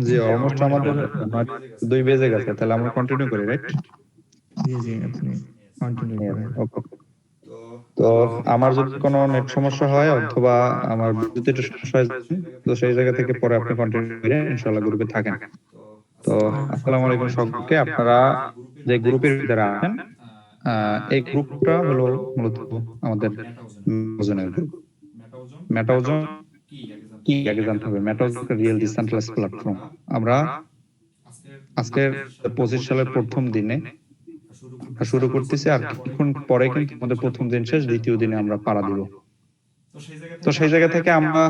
জি, almost আমাদের 9:02 বেজে গেছে। তাহলে আমরা কন্টিনিউ করি, রাইট? জি জি, আপনি কন্টিনিউ করেন। ওকে। তো আমার যদি কোনো নেট সমস্যা হয় অথবা আমার বিদ্যুতের একটু সমস্যা হয়, তো সেই জায়গা থেকে পরে আপনি কন্টিনিউ করেন, ইনশাআল্লাহ গ্রুপে থাকেন। তো আসসালামু আলাইকুম সবাইকে। আপনারা যে গ্রুপের ভিতরে আছেন, এই গ্রুপটা হলো মূলত আমাদের ওজনের গ্রুপ। মেটা ওজন কি আগে জানতে হবে। মেটা ওজন একটা রিয়েল ডিসেন্ট্রালাইজড প্ল্যাটফর্ম। আমরা আজকের 25 সালের প্রথম দিনে শুরু করতেছি, আর কিছুক্ষণ পরে কিন্তু আমাদের প্রথম দিন শেষ, দ্বিতীয় দিনে আমরা পাড়া দিব। তো সেই জায়গা থেকে আমরা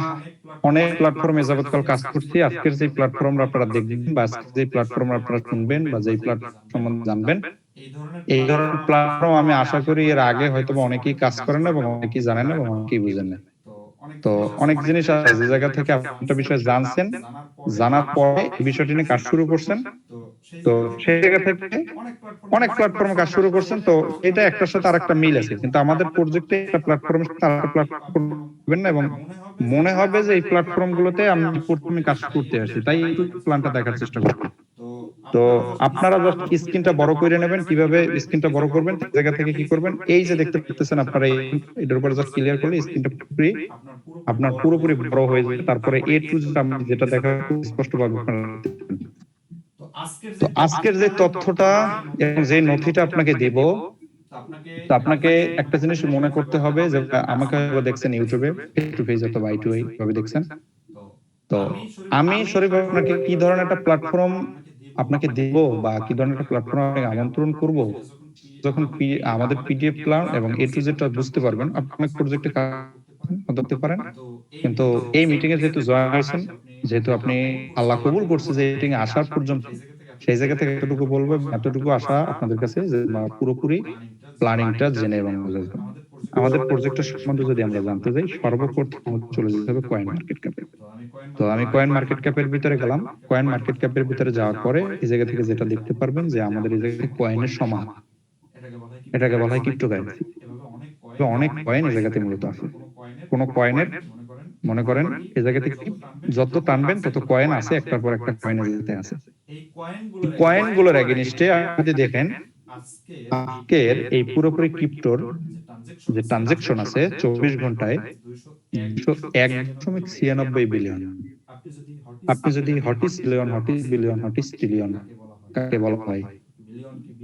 অনেক প্ল্যাটফর্মে যাবৎকাল কাজ করছি। আজকের যে প্ল্যাটফর্ম আপনারা দেখবেন বা আজকের যে প্ল্যাটফর্ম আপনারা শুনবেন বা যেই প্ল্যাটফর্ম সম্বন্ধে জানবেন, এই ধরনের প্ল্যাটফর্ম আমি আশা করি এর আগে হয়তো অনেকেই কাজ করেন না এবং অনেকেই জানেন না এবং অনেকেই বুঝেন না। তো অনেক জিনিস আছে যে জায়গা থেকে আপনি একটা বিষয় জানছেন, জানার পরে এই বিষয়টি নিয়ে কাজ শুরু করছেন। তো সেই জায়গা থেকে অনেক প্ল্যাটফর্মে কাজ শুরু করছেন। তো এটা একটার সাথে আরেকটা মিল আছে, কিন্তু আমাদের প্রজেক্টে একটা প্ল্যাটফর্মের সাথে আরেকটা প্ল্যাটফর্ম করবেন না এবং মনে হবে যে এই প্ল্যাটফর্ম গুলোতে আমি প্রথমে কাজ করতে আসছি, তাই এই প্ল্যানটা দেখার চেষ্টা করবেন। তো আপনারা জাস্ট স্ক্রিনটা বড় করে নেবেন। কিভাবে স্ক্রিনটা বড় করবেন, এই জায়গা থেকে কি করবেন, এই যে দেখতে পাচ্ছেন আপনারা, এটার উপরে জাস্ট ক্লিয়ার করলে স্ক্রিনটা পুরোপুরি আপনার পুরোপুরি বড় হয়ে যাবে। তারপরে এ টু জেড আমি যেটা দেখাবো স্পষ্টভাবে আপনারা দেখতে পাবেন। তো আজকের যে তথ্যটা এবং যে নথিটা আপনাকে দিব, তো আপনাকে একটা জিনিস মনে করতে হবে যে আমাকে দেখছেন ইউটিউবে, টু পেজ অথবা আই2আই ভাবে দেখছেন। তো আমি শরীফ আপনাকে কি ধরনের একটা প্ল্যাটফর্ম আপনাকে দিব বা কি ধরনের একটা প্ল্যাটফর্ম আপনাকে আমন্ত্রণ করব, যখন আমাদের পিডিএফ প্ল্যান এবং এ টু জেডটা বুঝতে পারবেন, আপনি প্রজেক্টে কাজ করতে পারেন। কিন্তু এই মিটিং এ যেহেতু জয়েন হয়েছেন, যেহেতু আপনি আল্লাহ কবুল করছে যে মিটিং এ আসার পর্যন্ত, সেই জায়গা থেকে এতটুকু বলবো, এতটুকু আশা আপনাদের কাছে যে পুরোপুরি প্ল্যানিংটা জেনে এবং বুঝে যাবেন। আমাদের প্রজেক্টের সম্বন্ধে যদি আমরা জানতে যাই, সর্বপ্রথম আমাদের চলে যেতে হবে কয়েন মার্কেট ক্যাপে। তো আমি কয়েন মার্কেট ক্যাপের ভিতরে গেলাম। কয়েন মার্কেট ক্যাপের ভিতরে যাওয়ার পরে এই জায়গা থেকে যেটা দেখতে পারবেন যে আমাদের এই জায়গায় কয়েনের সমাহার, এটাকে বলা হয় ক্রিপ্টোকারেন্সি। অনেক কয়েন এই জায়গাতে মূলত আছে। কোন কয়েনের মনে করেন এই জায়গা থেকে যত টানবেন তত কয়েন আছে, একটার পর একটা কয়েন এই জায়গাতে আছে। এই কয়েনগুলোর এগেইনস্টে আপনি দেখেন আজকের এই পুরোপুরি ক্রিপ্টোর যে ট্রানজাকশন আছে 24 ঘন্টায় 201.96 বিলিয়ন। আপনি যদি হটিস বিলিয়ন, হটিস বিলিয়ন, হটিস ট্রিলিয়ন কাকে বলা হয়,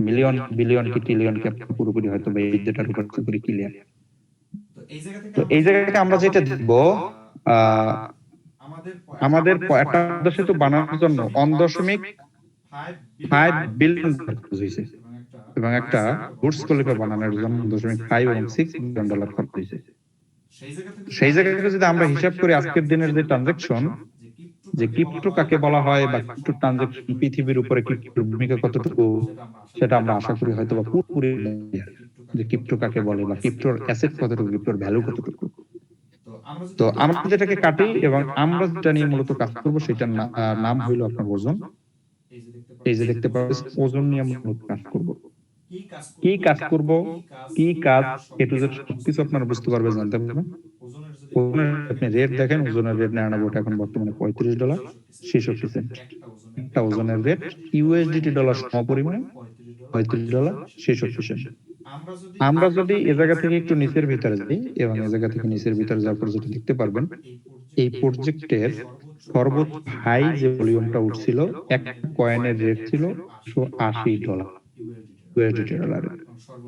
মিলিয়ন বিলিয়ন কি ট্রিলিয়ন কি আপনি পুরোপুরি হয়তো এই ডেটার উপর পুরোপুরি ক্লিয়ার। তো এই জায়গাতে আমরা যেটা দেখব, আমাদের একটা পদ্মা সেতু বানানোর জন্য 1.5 বিলিয়ন খরচ হয়েছে এবং একটা বুর্জ খলিফা বানানোর জন্য 1.5 এবং 6 বিলিয়ন ডলার খরচ হয়েছে। সেই জায়গা থেকে যদি আমরা হিসাব করি আজকের দিনের যে ট্রানজাকশন, যে ক্রিপ্টো কাকে বলা হয় বা ক্রিপ্টো ট্রানজাকশন পৃথিবীর উপরে ক্রিপ্টোর ভূমিকা কতটুকু, সেটা আমরা আশা করি হয়তো বা পুরোপুরি যে ক্রিপ্টো কাকে বলে বা ক্রিপ্টোর অ্যাসেট কতটুকু, ক্রিপ্টোর ভ্যালু কতটুকু। তো আমরা যেটাকে কাটি এবং আমরা যেটা নিয়ে মূলত কাজ করবো সেটার নাম হইলো আপনার ওজন। এই যে দেখতে পাচ্ছেন ওজন নিয়ে আমরা মূলত কাজ করব। কি কাজ করব, কি কাজ এ টু জেড সবকিছু আপনারা বুঝতে পারবেন, জানতে পারবেন। ওজনের আপনি রেট দেখেন, ওজনের রেট 99 এখন বর্তমানে $35.66। একটা ওজনের রেট ইউএসডিটি ডলার সমপরিমাণে $35.66। আমরা যদি এ জায়গা থেকে একটু নিচের ভিতরে যাই এবং এ জায়গা থেকে নিচের ভিতরে যাওয়ার পর যেটা দেখতে পারবেন, এই প্রজেক্টের সর্বোচ্চ হাই যে ভলিউমটা উঠছিল, এক কয়েনের রেট ছিল $180 ইউএসডিটি ডলারে,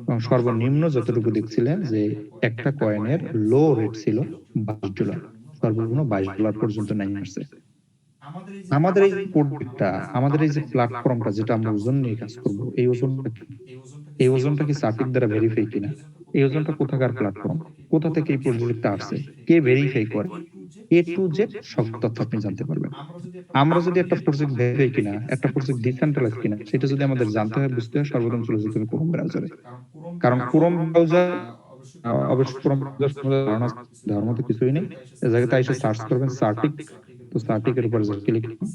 এবং সর্বনিম্ন যতটুকু দেখছিলেন যে একটা কয়েনের লো রেট ছিল $22, সর্বনিম্ন $22 পর্যন্ত নেমে আসছে। আমাদের এই প্রোডাক্টটা, আমাদের এই যে প্ল্যাটফর্মটা যেটা আমরা ওজন নিয়ে কাজ করব, এই ওজনটা কি সার্টিক দ্বারা ভেরিফাই কিনা, এই ওজনটা কোথাকার প্ল্যাটফর্ম, কোথা থেকে এই প্রজেক্টটা আসছে, কে ভেরিফাই করে, এ টু জেড সব তথ্য আপনি জানতে পারবেন। আমরা যদি একটা প্রজেক্ট ভেরিফাই কিনা, একটা প্রজেক্ট ডিসেন্ট্রালাইজ কিনা, সেটা যদি আমাদের জানতে হয়, বুঝতে হয়, সর্বপ্রথম চলে যেতে হবে ক্রোম ব্রাউজারে। কারণ ক্রোম ব্রাউজার, অবশ্যই ক্রোম ব্রাউজার ধারণা তো কিছুই নেই, এই জায়গাতে এসে সার্চ করবেন সার্টিক। তো সার্টিকের উপর ক্লিক করুন।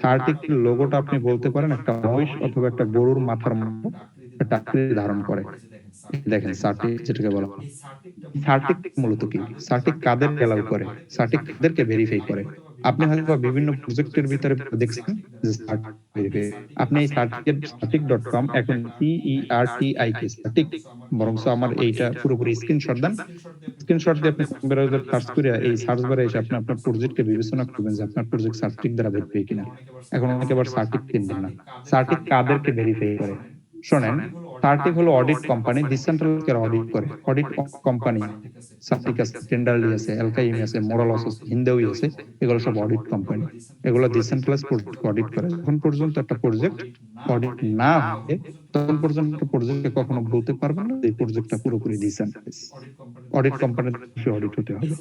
সার্টিকের লোগোটা আপনি বলতে পারেন একটা মহিষ অথবা একটা গরুর মাথার মতো একটা আকৃতি ধারণ করে। দেখেন সার্টিক যেটাকে বলা হয়, সার্টিক মূলত কি, সার্টিক কাদের অ্যালাউ করে, সার্টিক কাদেরকে ভেরিফাই করে, আপনি হয়তো বিভিন্ন প্রজেক্টের ভিতরে দেখছেন যে সার্টিফিকেট, আপনি এই সার্টিফিকেট static.com এখন CERTIK স্ট্যাটিক, বরং আমার এইটা পুরোপুরি স্ক্রিনশট দেন। স্ক্রিনশট দিয়ে আপনি ব্রাউজার সার্চ করে এই সার্চ বারে এসে আপনি আপনার প্রজেক্টকে বিবেচনা করবেন যে আপনার প্রজেক্ট সার্টিফিকেট দ্বারা ভেরিফাই কিনা। এখন অনেকে আবার সার্টিফিকেট কিনবেন না। সার্টিফিকেট কাদেরকে ভেরিফাই করে? শোনেন, সার্টিফিকেট হলো অডিট কোম্পানি, ডিসেন্ট্রালাইজড অডিট করে। অডিট কোম্পানি সার্টিফিকেট আছে, টেন্ডারলি আছে, এলকাইমি আছে, মোরালস আছে, হিন্দেউই আছে, এগুলো সব অডিট কোম্পানি। এগুলো ডিসেন্ট্রালাইজড প্রজেক্ট অডিট করে। যখন পর্যন্ত একটা প্রজেক্ট অডিট না হয় তখন পর্যন্ত প্রজেক্টকে কখনো বলতে পারবেন না এই প্রজেক্টটা পুরোপুরি ডিসেন্ট্রালাইজ। অডিট কোম্পানির অডিট হতে হবে।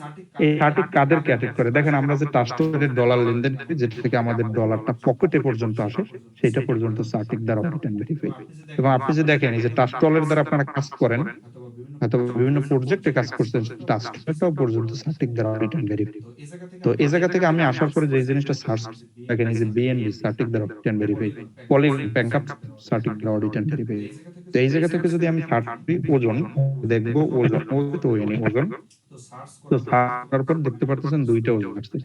এই সার্টিফিকেট কাদেরকে অ্যাটেক করে? দেখেন, আমরা যে ট্রাস্টেড ডলার লেনদেন করি, যেটা থেকে আমাদের ডলারটা পকেটে পর্যন্ত আসে, সেটা পর্যন্ত সার্টিফিকেট দ্বারা অডিট এন্ড ভেরিফাই। এবং আপনি যে দেখেন এই যে ট্রাস্ট ডলার দ্বারা আপনারা কাজ করেন, হয়তো বিভিন্ন প্রজেক্টে কাজ করছেন, ট্রাস্টটাও পর্যন্ত সার্টিফিকেট দ্বারা অডিট এন্ড ভেরিফাই। তো এই জায়গা থেকে আমি আসার পরে যে জিনিসটা সার্চ দেখেন, এই যে বিএনবি সার্টিফিকেট দ্বারা অডিট এন্ড ভেরিফাই, পলি ব্যাংকআপ সার্টিফিকেট দ্বারা অডিট এন্ড ভেরিফাই। তো এই জায়গা থেকে যদি আমি সার্টিফিকেট ওজন দেখবো, ওজন ওজন তো সার্চ করার পর দেখতে পারতেছেন দুইটা ওজন আসছে।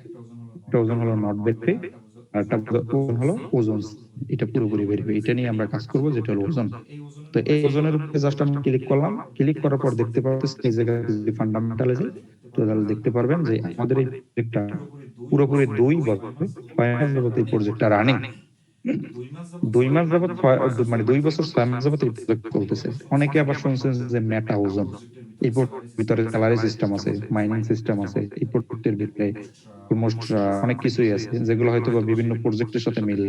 একটা ওজন হলো নট ভেরিফাই, আর একটা ওজন হলো ওজন। এটা পুরোপুরি ভেরিফাই। এটা নিয়ে আমরা কাজ করব, যেটা হলো ওজন। তো এই ওজনের উপরে জাস্ট আমরা ক্লিক করলাম। ক্লিক করার পর দেখতে পাচ্ছেন এই জায়গায় যদি ফান্ডামেন্টাল আছে, তো তাহলে দেখতে পারবেন যে আমাদের এই প্রজেক্টটা পুরোপুরি 2 বছর 6 মাস যাবত এই প্রজেক্টটা রানিং। 2 মাস যাবত মানে 2 বছর 6 মাস যাবত এই প্রজেক্ট চলতেছে। অনেকে আবার শুনছেন যে মেটা ওজন, এই ভিতরে স্যালারি সিস্টেম আছে, মাইনিং সিস্টেম আছে, এই প্রজেক্টের ভিতরে অলমোস্ট অনেক কিছুই আছে যেগুলো হয়তো বিভিন্ন প্রজেক্টের সাথে মিলে।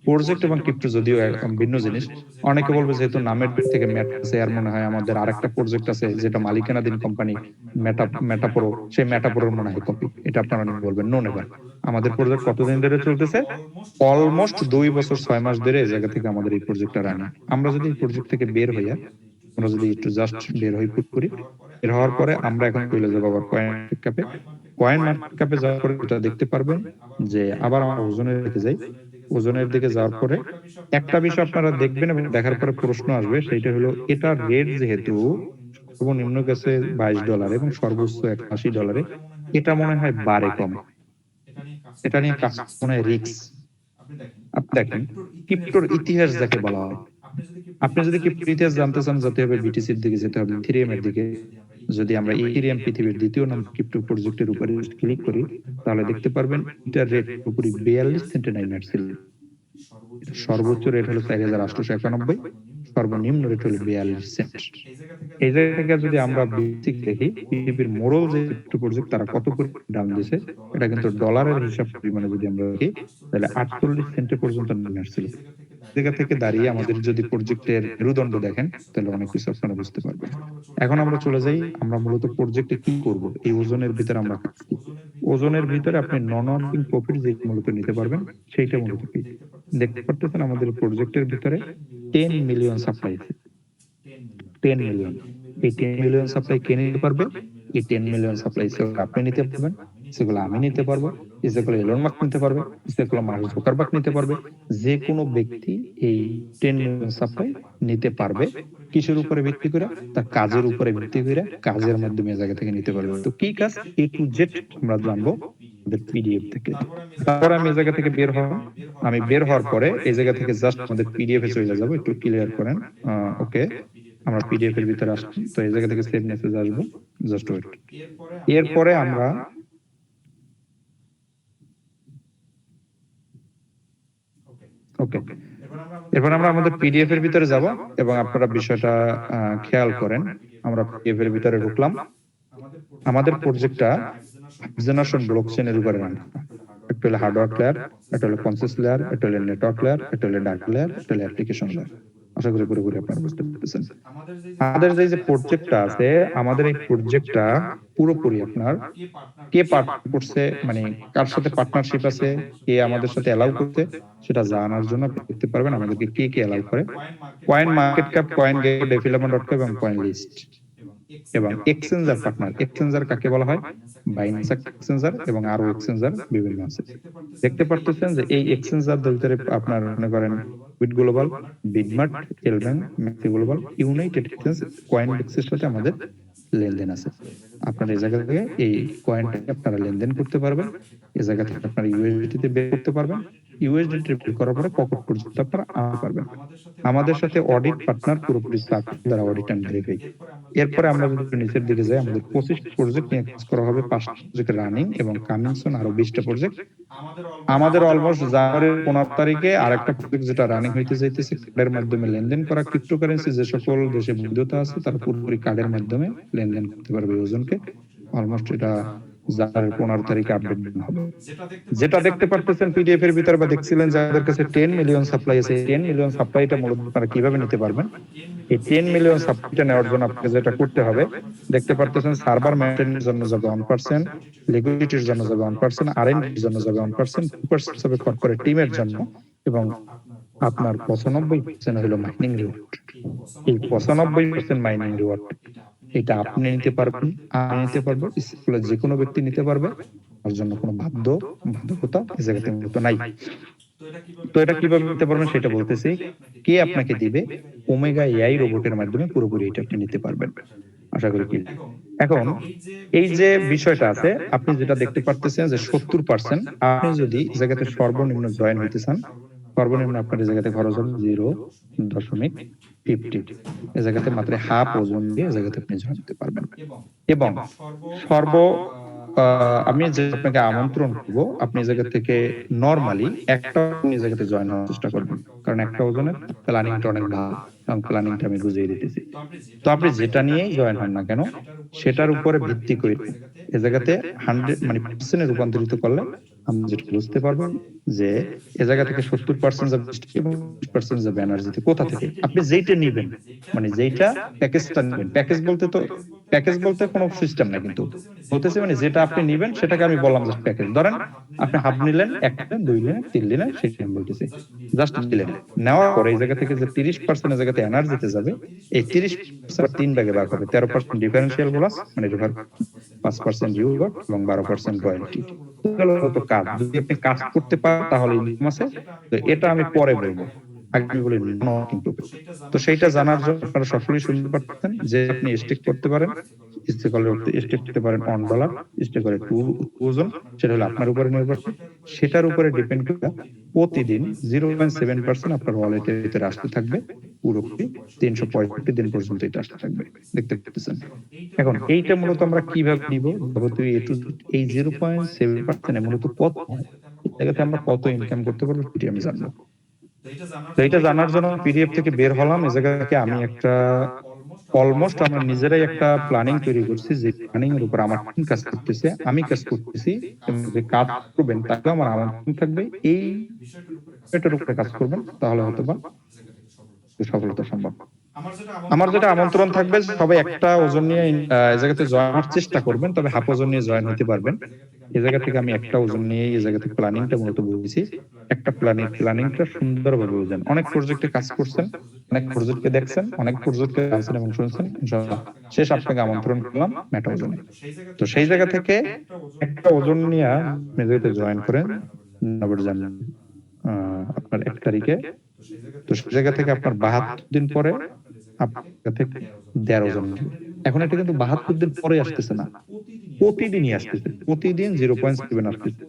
প্রজেক্ট এবং ক্রিপ্টো যদিও ভিন্ন জিনিস। অনেকে বলবে যেহেতু নামের দিক থেকে মেটা আছে, আর মনে হয় আমাদের আরেকটা প্রজেক্ট আছে যেটা মালিকানাধীন কোম্পানি মেটাপ্রো, সেই মেটাপ্রোর মনে হয় কপি। এটা আপনারা বলবেন নো নেভার। আমাদের প্রজেক্ট কতদিন ধরে চলতেছে? অলমোস্ট 2 বছর 6 মাস ধরে এই জায়গা থেকে আমাদের এই প্রজেক্টটা রানিং। আমরা যদি এই প্রজেক্ট থেকে বের হইয়া, আমরা যদি একটু জাস্ট বের হই পুরোপুরি, বের হওয়ার পরে আমরা এখন চলে যাবো আবার কয়েন মার্কেট ক্যাপে। কয়েন মার্কেট ক্যাপে যাওয়ার পরে এটা দেখতে পারবেন যে আবার আমরা ওজনের দিকে যাই। ওজনের দিকে যাওয়ার পরে একটা বিষয় আপনারা দেখবেন এবং দেখার পরে প্রশ্ন আসবে, সেটা হলো এটা রেট যেহেতু সর্বনিম্ন গেছে $22 এবং সর্বোচ্চ $81, এটা মনে হয় বাড়ে কমে। এটা নিয়ে কাজ মনে হয় রিস্ক। আপনি দেখেন, ক্রিপ্টোর ইতিহাস যাকে বলা হয়, আপনি যদি ক্রিপ্টোর ইতিহাস জানতে চান, যেতে হবে বিটিসির দিকে, যেতে হবে ইথেরিয়াম এর দিকে। যদি আমরা ইথেরিয়াম পৃথিবীর দ্বিতীয় নাম ক্রিপ্টো প্রজেক্টের উপরে ক্লিক করি, তাহলে দেখতে পারবেন এটার রেট পুরোপুরি 42 সেন্টে নাইমে আসছিল। সর্বোচ্চ রেট হলো 4891, সর্বনিম্ন রেট হলো 42 সেন্ট। এই জায়গা থেকে যদি আমরা বেসিক দেখি, পৃথিবীর মোড়ল যে ক্রিপ্টো প্রজেক্ট তারা কত করে দাম দিয়েছে, এটা কিন্তু ডলারের হিসাব পরিমাণে যদি আমরা দেখি, তাহলে 48 সেন্টে পর্যন্ত নেমে আসছিল। জায়গা থেকে দাঁড়িয়ে আমাদের যদি প্রজেক্টের মেরুদণ্ড দেখেন, তাহলে অনেক কিছু আপনারা বুঝতে পারবেন। এখন আমরা চলে যাই, আমরা মূলত প্রজেক্টে কি করব। এই ওজনের ভিতরে আমরা কাজ করি। ওজনের ভিতরে আপনি নন অর্নিং প্রফিট যে মূলত নিতে পারবেন, সেইটা মূলত কি দেখতে পারতেছেন। আমাদের প্রজেক্টের ভিতরে 10 মিলিয়ন সাপ্লাই আছে। 10 মিলিয়ন। এই 10 মিলিয়ন সাপ্লাই কে নিতে পারবে? এই 10 মিলিয়ন সাপ্লাই আপনি নিতে পারবেন, সেগুলো আমি নিতে পারবো, সেগুলো এলন মাস্ক নিতে পারবে, সেগুলো মার্ক জুকারবার্গ নিতে পারবে। যে কোনো ব্যক্তি এই 10 মিলিয়ন সাপ্লাই নিতে পারবে। কিসের উপরে ভিত্তি করে? তার কাজের উপরে ভিত্তি করে, কাজের মাধ্যমে জায়গা থেকে নিতে পারবে। তো কি কাজ? A to Z আমরা জানবো আমাদের পিডিএফ থেকে। তারপর আমি এই জায়গা থেকে বের হব। আমি বের হওয়ার পরে এই জায়গা থেকে জাস্ট আমাদের পিডিএফ এ চলে যাব। একটু ক্লিয়ার করেন। ওকে, আমরা পিডিএফ এর ভিতরে আসছি। তো এই জায়গা থেকে সেভ মেসেজ আসবে, জাস্ট ওয়েট। এরপরে আমরা ওকে, এরপর আমরা আমাদের পিডিএফ এর ভিতরে যাব এবং আপনারা বিষয়টা খেয়াল করেন। আমরা পিডিএফ এর ভিতরে ঢুকলাম। আমাদের প্রজেক্টটা জেনারেশন ব্লকচেন এর উপরে রান। একটা হলো হার্ডওয়্যার লেয়ার, একটা হলো কনসেন্স লেয়ার, একটা হলো নেটওয়ার্ক লেয়ার, একটা হলো ডাটা লেয়ার, একটা হলো অ্যাপ্লিকেশন লেয়ার। আশা করি পুরোপুরি আপনারা বুঝতে পেরেছেন। আমাদের যে প্রজেক্টটা আছে, আমাদের এই প্রজেক্টটা পুরোপুরি আপনার কে পার্টনার করছে, মানে কার সাথে পার্টনারশিপ আছে, কে আমাদের সাথে এলাউ করতে, সেটা জানার জন্য দেখতে পারবেন আমাদেরকে কে কে এলাউ করে। Coin market cap, coin gate, ডেভেলপমেন্ট.com এবং কয়েন লিস্ট এবং এক্সচেঞ্জার পার্টনার। এক্সচেঞ্জার কাকে বলা হয়? বাইন্যান্স এক্সচেঞ্জার এবং আরো এক্সচেঞ্জার বিভিন্ন আছে। দেখতে পারতেছেন যে এই এক্সচেঞ্জারদের ভিতরে আপনার মনে করেন Bit Global, BitMart, LBank, Maxi Global, United Exchange, coin এক্সচেঞ্জের সাথে আমাদের লেনদেন আছে। আপনার এই জায়গা থেকে এই কয়েনটাকে আপনারা লেনদেন করতে পারবেন। এই জায়গা থেকে আপনারা ইউএসডিটি তে বের করতে পারবেন। ইউএসডিটি বের করার পরে পকেট পর্যন্ত আপনারা আনতে পারবেন। আমাদের সাথে অডিট পার্টনার পুরোপুরি সার্টিফাইড দ্বারা অডিট এন্ড ভেরিফাই। এরপরে আমরা যদি একটু নিচের দিকে যাই, আমাদের 25 প্রজেক্ট নিয়ে কাজ করা হবে, 5টা প্রজেক্ট রানিং এবং কামিং সুন আরো 20টা প্রজেক্ট। আমাদের অলমোস্ট জানুয়ারির 15 তারিখে আরেকটা প্রজেক্ট যেটা রানিং হইতে যাইতেছে, কার্ডের মাধ্যমে লেনদেন করা ক্রিপ্টোকারেন্সি। যে সকল দেশে বৈধতা আছে তারা পুরোপুরি কার্ডের মাধ্যমে লেনদেন করতে পারবে ওজনকে। অলমোস্ট এটা জানুয়ারির 15 তারিখে আপডেট হবে। যেটা দেখতে পারতেছেন পিডিএফ এর ভিতর বা দেখছিলেন যাদের কাছে 10 মিলিয়ন সাপ্লাই আছে, 10 মিলিয়ন সাপ্লাইটা মূলত আপনারা কিভাবে নিতে পারবেন। এই 10 মিলিয়ন সাপ্লাইটা নেওয়ার জন্য আপনাকে যেটা করতে হবে, দেখতে পারতেছেন সার্ভার মেইনটেনেন্সের জন্য যাবে 1%, লিকুইডিটির জন্য যাবে 1%, আরএনডির জন্য যাবে 1%, 2% যাবে কর্পোরেট টিমের জন্য, এবং আপনার 95% হলো মাইনিং রিওয়ার্ড। এই 95% মাইনিং রিওয়ার্ড এটা আপনি নিতে পারবেন, আমি নিতে পারবো, স্কুলে যে কোনো ব্যক্তি নিতে পারবে। তার জন্য কোনো বাধ্যকতা এই জায়গাতে মূলত নাই। তো এটা কিভাবে নিতে পারবেন সেটা বলতেছি। কে আপনাকে দিবে? ওমেগা এআই রোবটের মাধ্যমে পুরোপুরি এটা আপনি নিতে পারবেন। আশা করি কি এখন এই যে বিষয়টা আছে, আপনি যেটা দেখতে পারতেছেন যে 70%, আপনি যদি এই জায়গাতে সর্বনিম্ন জয়েন হইতে চান, সর্বনিম্ন আপনার এই জায়গাতে খরচ হবে 0.50। এই জায়গাতে মাত্র হাফ ওজন দিয়ে এই জায়গাতে আপনি জয়েন হতে পারবেন। এবং সর্ব আমি যে আপনাকে আমন্ত্রণ করবো, আপনি এই জায়গা থেকে নরমালি একটা এই জায়গাতে জয়েন হওয়ার চেষ্টা করবেন, কারণ একটা ওজনের প্ল্যানিংটা অনেক ভালো এবং প্ল্যানিংটা আমি বুঝিয়ে দিতেছি। তো আপনি যেটা নিয়েই জয়েন হন না কেন, সেটার উপরে ভিত্তি করে এই জায়গাতে 100 মানে % রূপান্তরিত করলে আমি যেটা বুঝতে পারবো যে এ জায়গা থেকে 70% যাবে এবং 20% যাবে এনার্জিতে। কোথা থেকে? আপনি যেইটা নিবেন, মানে যেইটা প্যাকেজটা নিবেন। প্যাকেজ বলতে কোনো সিস্টেম নাই, কিন্তু বলতেছি মানে যেটা আপনি নিবেন সেটাকে আমি বললাম জাস্ট প্যাকেজ। ধরেন আপনি হাফ নিলেন, 1 নিলেন, 2 নিলেন, 3 নিলেন, সেটা আমি বলতেছি। জাস্ট নিলেন, নেওয়ার পরে এই জায়গা থেকে যে 30% এর জায়গাতে এনার্জিতে যাবে, এই 30% 3 ভাগে ভাগ হবে। 13% ডিফারেনশিয়াল বোনাস মানে রিভার, 5% রিওয়ার্ড এবং 12% রয়্যালটি। তো কাজ যদি আপনি কাজ করতে পারেন তাহলে ইনকাম আছে। তো এটা আমি পরে বলবো, আগে বলি নো কিন্তু। তো সেইটা জানার জন্য আপনারা সকলেই শুনতে পারতেন যে আপনি স্টেক করতে পারেন, স্টেক করতে পারেন $1, স্টেক করে 2000, সেটা হলো আপনার উপরে নির্ভর করে। সেটার উপরে ডিপেন্ড করে প্রতিদিন 0.7% আপনার ওয়ালেটের ভিতরে আসতে থাকবে, পুরোপুরি 365 দিন পর্যন্ত এটা আসতে থাকবে। দেখতে পাচ্ছেন। এখন এইটা মূলত আমরা কিভাবে নিব? যাবতীয় এই 0.7% মূলত কত হয়, এই জায়গাতে আমরা কত ইনকাম করতে পারবো সেটি আমি জানবো। তো এটা জানার জন্য পিডিএফ থেকে বের হলাম। এই জায়গাতে আমি একটা অলমোস্ট আমরা নিজেরাই একটা প্ল্যানিং তৈরি করছি, যে প্ল্যানিং এর উপর আমার টিম কাজ করতেছে, আমি কাজ করতেছি, এবং যে কাজ করবেন তাকে আমার আমন্ত্রণ থাকবে এই এটার উপরে কাজ করবেন, তাহলে হয়তো বা সফলতা সম্ভব। আমার যেটা আমন্ত্রণ থাকবে, সবাই একটা ওজন নিয়ে এই জায়গাতে জয়েন হওয়ার চেষ্টা করবেন, তবে হাফ ওজন নিয়ে জয়েন হতে পারবেন। এই জায়গা থেকে আমি একটা ওজন নিয়ে এই জায়গা থেকে প্ল্যানিংটা মূলত বুঝেছি। একটা প্ল্যানিংটা সুন্দরভাবে বুঝেন। অনেক প্রজেক্টে কাজ করছেন, অনেক প্রজেক্টকে দেখছেন, অনেক প্রজেক্টকে জানছেন এবং শুনছেন। ইনশাআল্লাহ শেষ আপনাকে আমন্ত্রণ করলাম মেটা ওজনে। তো সেই জায়গা থেকে একটা ওজন নিয়ে মেজাতে জয়েন করেন, আবার জানেন আপনার 1 তারিখে। তো সেই জায়গা থেকে আপনার 72 দিন পরে আপনার থেকে 13 জন। এখন এটা কিন্তু 72 দিন পরে আসতেছে না, প্রতিদিনই আসতেছে। প্রতিদিন 0.7 আসতেছে,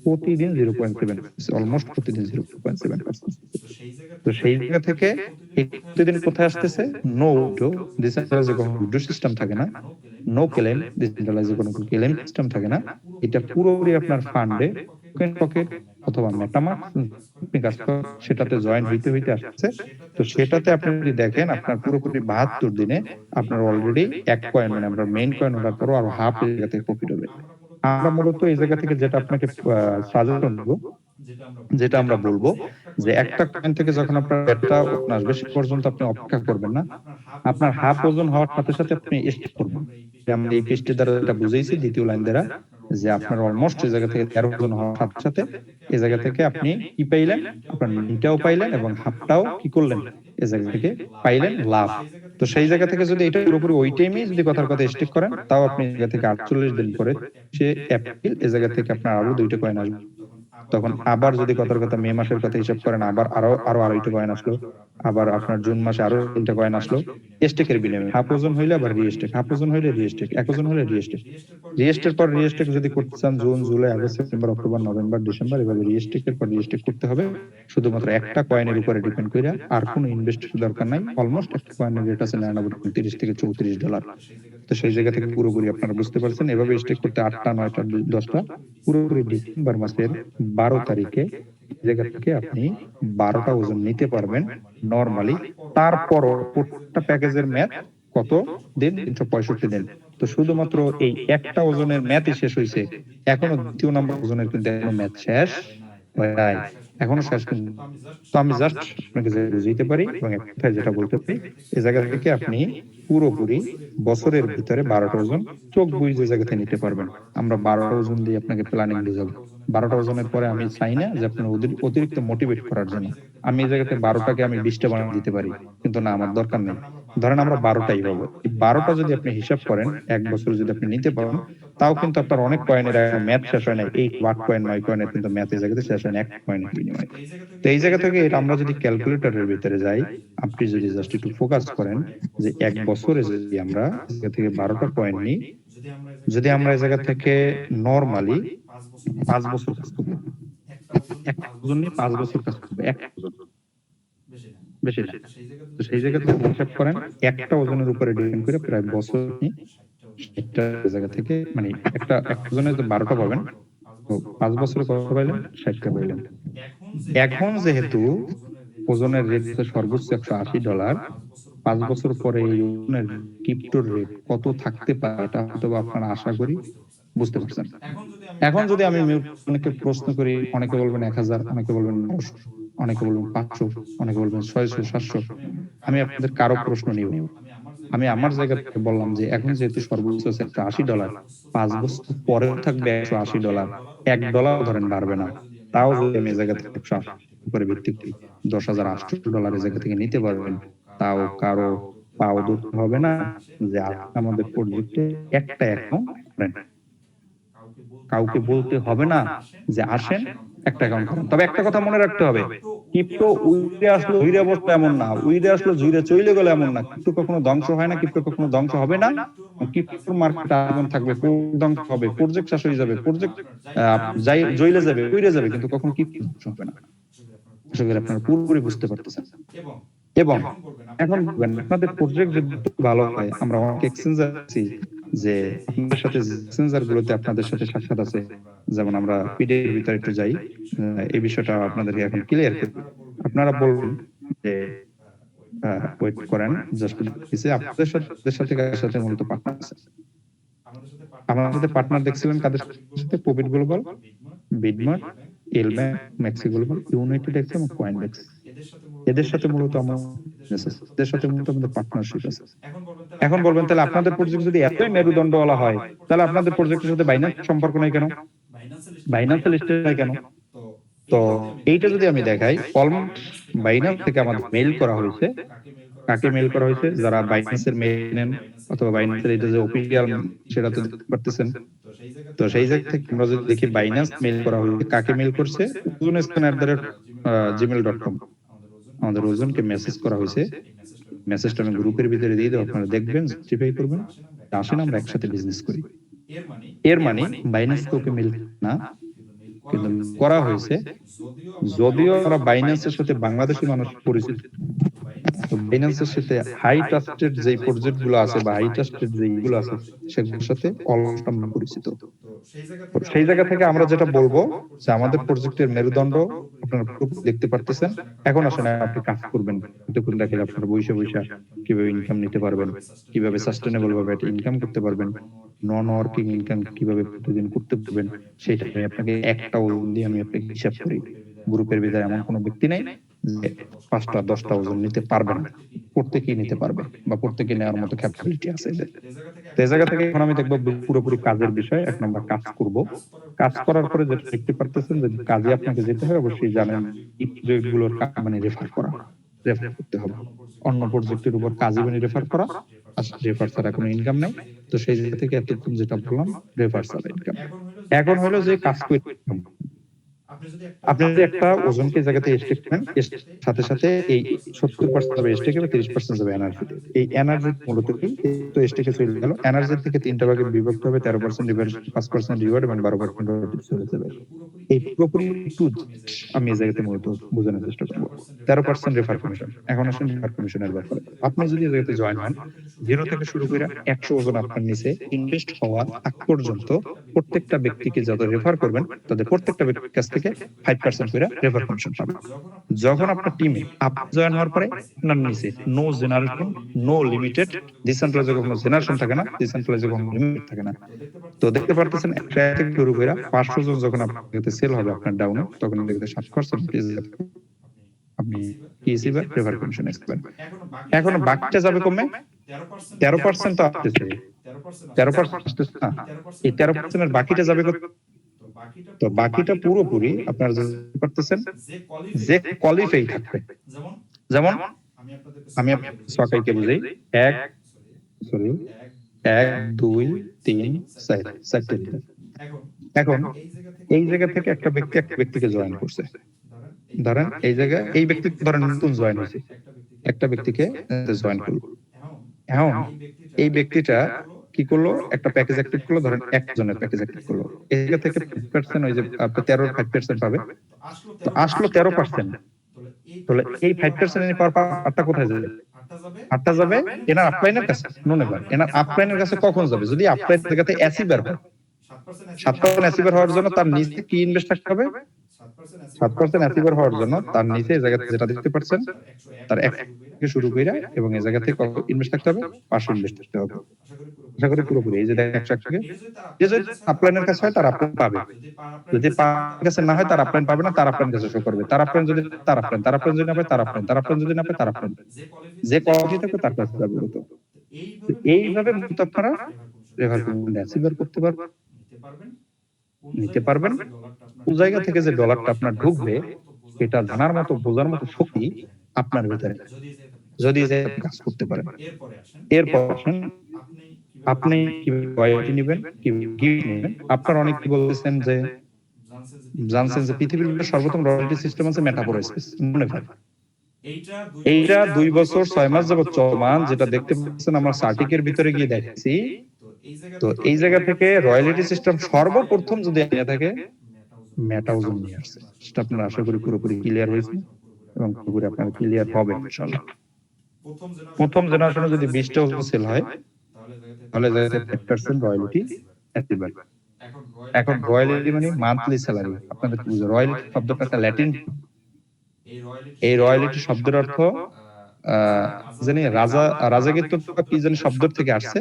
প্রতিদিন 0.7, অলমোস্ট প্রতিদিন 0.7%। তো সেই জায়গা থেকে প্রতিদিন কোথায় আসতেছে? নো উইডো, ডিসেন্ট্রালাইজড কোনো উইডো সিস্টেম থাকে না, নো ক্লেম, ডিসেন্ট্রালাইজড কোনো ক্লেম সিস্টেম থাকে না। এটা পুরোপুরি আপনার ফান্ডে, পকেট অথবা মেটামাস্ক আপনি কাজ করেন, সেটাতে জয়েন হইতে আসছে। তো সেটাতে আপনি যদি দেখেন আপনার পুরোপুরি 72 দিনে আপনার অলরেডি 1 কয়েন, মানে আমরা মেইন কয়েন ওঠার পরও আরো হাফ এই জায়গা থেকে প্রফিট হবে। আমরা মূলত এই জায়গা থেকে যেটা আপনাকে সাজেশন দেব, যেটা আমরা বলবো যে একটা কয়েন থেকে যখন আপনার একটা আসবে সে পর্যন্ত আপনি অপেক্ষা করবেন না। আপনার হাফ ওজন হওয়ার সাথে সাথে আপনি স্টেক করবেন। আমরা এই পেজটির দ্বারা এটা বুঝাইছি, দ্বিতীয় লাইন দ্বারা, যে আপনার অলমোস্ট এই জায়গা থেকে 13 ওজন হওয়ার সাথে সাথে এই জায়গা থেকে আপনি কি পাইলেন? আপনার মিটাও পাইলেন এবং হাফটাও কি করলেন? এই জায়গা থেকে পাইলেন লাভ। তো সেই জায়গা থেকে যদি এটা পুরোপুরি ওই টাইমে যদি কথার কথা স্টেক করেন, তাও আপনি এই জায়গা থেকে 48 দিন পরে সে এপ্রিল এই জায়গা থেকে আপনার আরো 2টা কয়েন আসবে। তখন আবার যদি কথার কথা মে মাসের কথা হিসাব করেন, আবার আরো আড়াইটা কয়েন আসলো, আবার আপনার জুন মাসে আরো 3টা কয়েন আসলো স্টেকের বিনিময়ে। হাফ ওজন হইলে আবার রিস্টেক, হাফ ওজন হইলে রিস্টেক, এক ওজন হইলে রিস্টেক, রিস্টের পর রিস্টেক যদি করতে চান June, July, August, September, October, November, December, এভাবে রিস্টেকের পর রিস্টেক করতে হবে শুধুমাত্র একটা কয়েনের উপরে ডিপেন্ড করে। আর কোনো ইনভেস্টের দরকার নাই। অলমোস্ট একটা কয়েনের রেট আছে 39 থেকে $34। তো সেই জায়গা থেকে পুরোপুরি আপনারা বুঝতে পারছেন এভাবে স্টেক করতে 8টা 9টা 10টা পুরোপুরি ডিসেম্বর মাসের 12 তারিখে এই জায়গা থেকে আপনি 12টা ওজন নিতে পারবেন নরমালি। তারপর প্রত্যেকটা প্যাকেজের মেয়াদ কত দিন? 365 দিন। তো শুধুমাত্র এই একটা ওজনের মেয়াদই শেষ হয়েছে, এখনো দ্বিতীয় নম্বর ওজনের কিন্তু এখনো মেয়াদ শেষ হয় নাই, এখনো শেষ কিন্তু। তো আমি জাস্ট আপনাকে বুঝাইতে পারি এবং এক কথায় যেটা বলতে পারি, এই জায়গা থেকে আপনি পুরোপুরি বছরের ভিতরে 12টা ওজন চোখ বুঝে জায়গাতে নিতে পারবেন। আমরা 12টা ওজন দিয়ে আপনাকে প্ল্যানিং বুঝাবো। 12টা ওজনের পরে আমি চাই না যে আপনার অতিরিক্ত মোটিভেট করার জন্য আমি এই জায়গাতে 12টাকে আমি 20টা বানিয়ে দিতে পারি, কিন্তু না, আমার দরকার নেই। ধরেন আমরা 12টাই পাবো, এই 12টা যদি আপনি হিসাব করেন এক বছর যদি আপনি নিতে পারেন, তাও কিন্তু আপনার অনেক কয়েনের ম্যাথ শেষ হয় না। এই 8 কয়েন 9 কয়েনের কিন্তু ম্যাথ এই জায়গাতে শেষ হয় না এক কয়েনের বিনিময়ে। তো এই জায়গা থেকে এটা আমরা যদি ক্যালকুলেটরের ভিতরে যাই, আপনি যদি জাস্ট একটু ফোকাস করেন যে এক বছরে যদি আমরা এই জায়গা থেকে 12টা কয়েন নিই, যদি আমরা এই জায়গা থেকে নরমালি 5 বছর কাজ করবো, এক ওজন নিয়ে 5 বছর কাজ করবো, এক ওজন, বেশি না। তো সেই জায়গা থেকে হিসাব করেন একটা ওজনের উপরে ডিপেন্ড করে প্রায় বছর নিয়ে 60টা জায়গা থেকে, মানে এক ওজনে তো 12টা পাবেন, তো 5 বছরে কত পাইলেন? 60টা পাইলেন। এখন যেহেতু ওজনের রেট সর্বোচ্চ $180, 5 বছর পরে এই ওজনের ক্রিপ্টোর রেট কত থাকতে পারে এটা হয়তো আপনারা আশা করি বুঝতে পারছেন। এখন যদি আমি অনেকে প্রশ্ন করি, অনেকে বলবেন 1000, অনেকে বলবেন 900, অনেকে বলবেন 500, অনেকে বলবেন 600, 700। আমি আপনাদের কারো প্রশ্ন নিব, আমি আমার জায়গা থেকে বললাম যে এখন যেহেতু সর্বোচ্চ $180, 5 বছর পরে থাকবে $180, $1 ধরেন বাড়বে না। তাও যদি আমি জায়গা থেকে 180 উপরে ভিত্তি করি $10,800 জায়গা থেকে নিতে পারবেন, তাও কারো পাও ধরতে হবে না যে আমাদের প্রজেক্টে একটা অ্যাকাউন্ট করেন। কাউকে বলতে হবে না যে আসেন একটা অ্যাকাউন্ট করেন। তবে একটা কথা মনে রাখতে হবে, ক্রিপ্টো উইরে আসলো উইরে বসলো এমন না, উইরে আসলো জুইরে চলে গেল এমন না। ক্রিপ্টো কখনো ধ্বংস হয় না, ক্রিপ্টো কখনো ধ্বংস হবে না। ক্রিপ্টো মার্কেট আগুন থাকবে, ধ্বংস হবে, প্রজেক্ট শেষ হয়ে যাবে, প্রজেক্ট জইলে যাবে, উইরে যাবে, কিন্তু কখনো ক্রিপ্টো ধ্বংস হবে না। আশা করি আপনারা পুরোপুরি বুঝতে পারতেছেন। এবং এখন আপনাদের প্রজেক্ট যদি ভালো হয়, আমরা অনেক এক্সচেঞ্জার আছি যে আপনাদের সাথে এক্সচেঞ্জার গুলোতে আপনাদের সাথে সাক্ষাৎ আছে, যেমন আমরা পিডি এর ভিতরে একটু যাই, এই বিষয়টা আপনাদেরকে এখন ক্লিয়ার করি। আপনারা বলবেন যে ওয়েট করেন, জাস্ট আপনাদের সাথে কাদের সাথে মূলত পার্টনার আছে। আমাদের সাথে পার্টনার দেখছিলেন কাদের সাথে? Profit global, BitMart, LBank, Maxi Global, United X এবং কয়েনডেক্স। এদের সাথে মূলত এদের সাথে মূলত আমাদের পার্টনারশিপ আছে। এখন বলবেন তাহলে আপনাদের প্রজেক্ট যদি এতই মেরুদণ্ডওয়ালা হয়, তাহলে আপনাদের প্রজেক্টের সাথে বাইন্যান্স সম্পর্ক নাই কেন? বাইন্যান্সের লিস্টে নাই কেন? তো এইটা যদি আমি দেখাই, অলমোস্ট বাইন্যান্স থেকে আমাদের মেইল করা হয়েছে। কাকে মেইল করা হয়েছে? যারা বাইন্যান্সের মেইল নেন অথবা বাইন্যান্সের এটা যে অফিসিয়াল সেটা তো দেখতে পারতেছেন। তো সেই জায়গা থেকে আমরা যদি দেখি বাইন্যান্স মেইল করা হয়েছে, কাকে মেইল করছে? gmail.com আমাদের ওজনকে মেসেজ করা হয়েছে। মেসেজটা আমি গ্রুপের ভিতরে দিয়ে দেবো, আপনারা দেখবেন, জাস্টিফাই করবেন, আসেন আমরা একসাথে বিজনেস করি। এর মানে বাইন্যান্স কাউকে মেইল না, কিন্তু করা হয়েছে। যদিও আমরা বাইন্যান্সের সাথে বাংলাদেশি মানুষ পরিচিত, তো বাইন্যান্সের সাথে হাই ট্রাস্টেড যে প্রজেক্ট গুলো আছে বা হাই ট্রাস্টেড যেগুলো আছে সেগুলোর সাথে অলমোস্ট আমরা পরিচিত। সেই জায়গা থেকে আমরা যেটা বলবো যে আমাদের প্রজেক্টের মেরুদণ্ড আপনারা দেখতে পারতেছেন। এখন আসলে আপনি কাজ করবেন, দেখেন আপনারা বৈশা কিভাবে ইনকাম নিতে পারবেন, কিভাবে সাস্টেনেবল ভাবে একটা ইনকাম করতে পারবেন, নন ওয়ার্কিং ইনকাম কিভাবে প্রতিদিন করতে পারবেন, সেটা আমি আপনাকে একটা ওজন দিয়ে আমি আপনাকে হিসাব করি। গ্রুপের ভিতরে এমন কোনো ব্যক্তি নেই যে 5টা 10টা ওজন নিতে পারবে না, প্রত্যেকেই নিতে পারবে বা প্রত্যেকে নেওয়ার মতো ক্যাপাবিলিটি আছে। তো এই জায়গা থেকে এখন আমি দেখবো পুরোপুরি কাজের বিষয়। এক নম্বর কাজ করব, কাজ করার পরে যেটা দেখতে পারতেছেন, যদি কাজে আপনাকে যেতে হয় অবশ্যই জানেন এই প্রজেক্টগুলোর মানে রেফার করতে হবে। অন্য প্রজেক্টের উপর কাজে মানে রেফার করা, আর রেফার ছাড়া কোনো ইনকাম নাই। তো সেই জায়গা থেকে এতক্ষণ যেটা বললাম রেফার ছাড়া ইনকাম। এখন হলো যে কাজ করে আপনি যদি একটা ওজনকে এই জায়গাতে স্টেক করেন, এর সাথে সাথে এই 70% যাবে স্টেক হবে, 30% যাবে এনার্জিতে। এই এনার্জি মূলত কি তো স্টেকে চলে গেল। এনার্জি থেকে তিনটা ভাগে বিভক্ত হবে, 13% রিভার্স, 5% রিওয়ার্ড এবং 12% রোটেটিভ চলে যাবে। এই পুরোপুরি একটু আমি এই জায়গাতে মূলত বোঝানোর চেষ্টা করবো। 13% রেফার কমিশন। এখন আসেন রেফার কমিশনের ব্যাপারে। আপনি যদি এই জায়গাতে জয়েন হন, 0 থেকে শুরু করে 100 ওজন আপনার নিচে ইনভেস্ট হওয়ার আগ পর্যন্ত প্রত্যেকটা ব্যক্তিকে যত রেফার করবেন তাদের প্রত্যেকটা ব্যক্তির কাছ থেকে 5% করে রেফার কমিশন পাবেন। যখন আপনার টিমে আপনি জয়েন হওয়ার পরে আপনার নিচে নো জেনারেশন, নো লিমিটেড, ডিসেন্ট্রালাইজে কখনো জেনারেশন থাকে না, ডিসেন্ট্রালাইজে কখনো লিমিট থাকে না। তো দেখতে পারতেছেন একটা থেকে শুরু করে 500 জন যখন আপনার সেল হবে আপনার ডাউনে, তখন দেখতে 7% আপনি কি এসিবার রেফার কমিশন এক্সপেন্ড। এখন বাকিটা যাবে কমে, 13% তো আসতেছে, 13% আসতেছে না, এই 13% এর বাকিটা যাবে কত? তো বাকিটা পুরোপুরি আপনারা জানতে পারতেছেন যে কোয়ালিফাই থাকবে। যেমন আমি সকাইকে বুঝাই, 1 2 3 4 চারটে লিটার। এখন এই জায়গা থেকে একটা ব্যক্তি একটা ব্যক্তিকে জয়েন করছে, ধরেন এই জায়গায় এই ব্যক্তি ধরেন নতুন জয়েন হয়েছে, একটা ব্যক্তিকে জয়েন করলো। এখন এই ব্যক্তিটা কি করলো, একটা প্যাকেজ অ্যাক্টিভ করলো, ধরেন একজনের প্যাকেজ অ্যাক্টিভ করলো, এই জায়গা থেকে 5% ওই যে আপনি 13 5% পাবে। তো আসলো 13%, তাহলে এই 5% এর পাওয়ারটা কোথায় যাবে? আটটা যাবে এনার আপলাইনের কাছে, নন এবার এনার আপলাইনের কাছে কখন যাবে? যদি আপলাইন জায়গাতে অ্যাসিভার হয়, 7% অ্যাসিভার হওয়ার জন্য তার নিচে কি ইনভেস্ট থাকতে হবে? 7% অ্যাসিভার হওয়ার জন্য তার নিচে এই জায়গাতে যেটা দেখতে পাচ্ছেন তার 1 থেকে শুরু কইরা এবং এই জায়গা থেকে কত ইনভেস্ট থাকতে হবে? 500 ইনভেস্ট থাকতে হবে। আশা করি পুরোপুরি এই যে দেখেন 100 থেকে যে যদি আপলাইনের কাছে হয় তার আপলাইন পাবে, যদি পার কাছে না হয় তার আপলাইন পাবে না, তার আপলাইন কাছে শো করবে, তার আপলাইন যদি তার আপলাইন যদি না পায় তার আপলাইন, তার আপলাইন যদি না পায় তার আপলাইন, যে কোয়ালিটি থাকবে তার কাছে যাবে। তো এইভাবে মূলত আপনারা রেফার কমিশন অ্যাসিভার করতে পারবেন, নিতে পারবেন। কোন জায়গা থেকে যে ডলারটা আপনার ঢুকবে এটা জানার মতো বোঝার মতো শক্তি আপনার ভিতরে যদি যে কাজ করতে পারেন। এরপর আসেন আপনি কিভাবে রয়্যালটি নেবেন, কিভাবে গিফট নেবেন। আপনারা অনেকে বলতেছেন যে জানছেন যে পৃথিবীর সর্বপ্রথম রয়্যালটি সিস্টেম আছে মেটাফোর স্পেস, মনে হয় এইটা 2 বছর 6 মাস যাবত চলমান, যেটা দেখতে পাচ্ছেন আমার সার্টিকের ভিতরে গিয়ে দেখছি। তো এই জায়গা থেকে রয়্যালটি সিস্টেম সর্বপ্রথম যদি নিয়ে থাকে মেটাওজন নিয়ে আসছে, সেটা আপনারা আশা করি পুরোপুরি ক্লিয়ার হয়েছে এবং পুরোপুরি আপনারা ক্লিয়ার হবে ইনশাআল্লাহ। প্রথম জেনারেশনে যদি 20টা ওজন সেল হয় তাহলে যাতে 5% রয়্যালটি অ্যাচিভেবল। এখন রয়্যালটি মানে মান্থলি স্যালারি। আপনাদের কি বুঝো রয়্যালটি শব্দটা একটা ল্যাটিন, এই রয়্যালটি শব্দের অর্থ জানি রাজা, রাজাগিত্ব কি জানি শব্দ থেকে আসছে,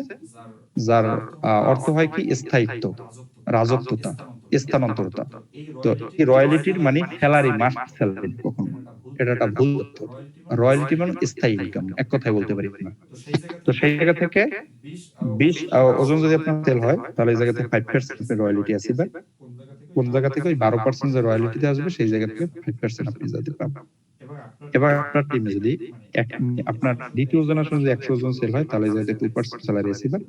যার অর্থ হয় কি স্থায়িত্ব, রাজত্বতা, স্থানান্তরতা। তো এই রয়্যালটির মানে স্যালারি, মাস স্যালারি কখনো, এটা একটা ভুল তথ্য। রয়্যালটি মানে স্থায়ী ইনকাম, এক কথায় বলতে পারি না। তো সেই জায়গা থেকে 20 ওজন যদি আপনার সেল হয় তাহলে এই জায়গা থেকে 5% রয়্যালটি আসবে। কোন জায়গা থেকে ওই 12% যে রয়্যালটিতে আসবে সেই জায়গা থেকে 5% আপনি যাতে পাবেন। এবার আপনার টিমে যদি আপনার দ্বিতীয় জেনারেশন যদি 100 জন সেল হয় তাহলে যাতে 2% স্যালারি আসবে।